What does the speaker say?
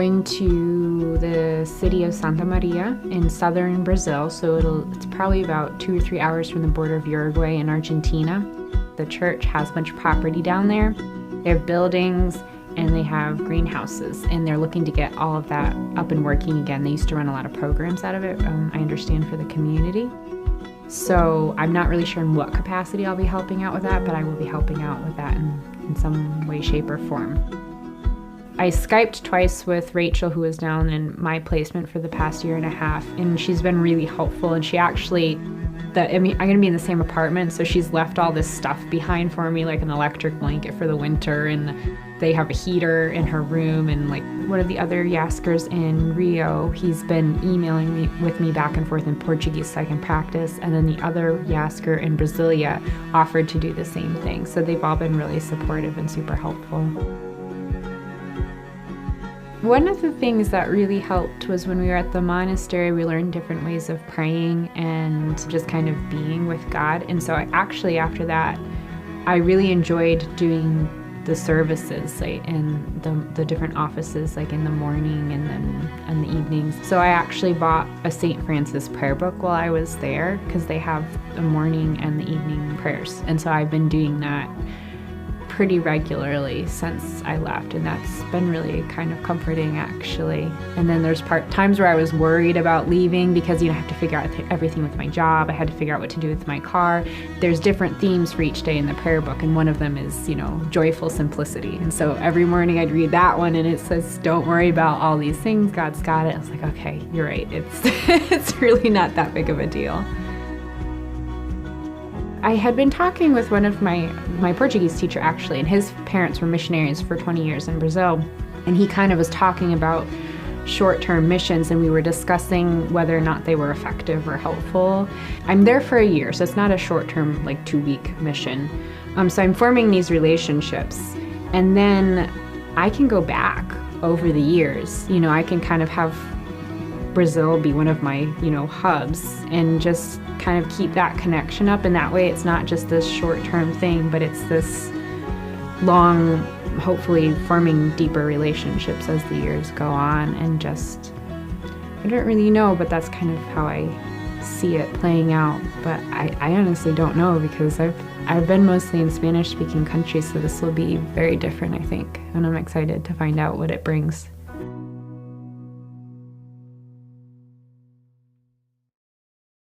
going to the city of Santa Maria in southern Brazil, so it's probably about 2 or 3 hours from the border of Uruguay and Argentina. The church has a bunch of property down there. They have buildings and they have greenhouses, and they're looking to get all of that up and working again. They used to run a lot of programs out of it, I understand, for the community. So I'm not really sure in what capacity I'll be helping out with that, but I will be helping out with that in some way, shape, or form. I Skyped twice with Rachel, who was down in my placement for the past 1.5 years, and she's been really helpful. And she actually, I'm gonna be in the same apartment, so she's left all this stuff behind for me, like an electric blanket for the winter, and they have a heater in her room. And like one of the other YASCers in Rio, he's been emailing with me back and forth in Portuguese so I can practice. And then the other YASCer in Brasilia offered to do the same thing. So they've all been really supportive and super helpful. One of the things that really helped was when we were at the monastery, we learned different ways of praying and just kind of being with God. And so after that, I really enjoyed doing the services, like in the different offices, like in the morning and then in the evenings. So I actually bought a St. Francis prayer book while I was there, because they have the morning and the evening prayers. And so I've been doing that pretty regularly since I left, and that's been really kind of comforting, actually. And then there's times where I was worried about leaving because I have to figure out everything with my job. I had to figure out what to do with my car. There's different themes for each day in the prayer book, and one of them is, joyful simplicity. And so every morning I'd read that one, and it says, don't worry about all these things, God's got it. I was like, okay, you're right. It's really not that big of a deal. I had been talking with one of my Portuguese teacher, actually, and his parents were missionaries for 20 years in Brazil. And he kind of was talking about short-term missions, and we were discussing whether or not they were effective or helpful. I'm there for a year, so it's not a short-term, like 2-week mission. So I'm forming these relationships, and then I can go back over the years. I can kind of have Brazil be one of my, hubs, and just kind of keep that connection up. And that way it's not just this short-term thing, but it's this long, hopefully forming deeper relationships as the years go on. And just, I don't really know, but that's kind of how I see it playing out. But I honestly don't know, because I've been mostly in Spanish-speaking countries, so this will be very different, I think. And I'm excited to find out what it brings.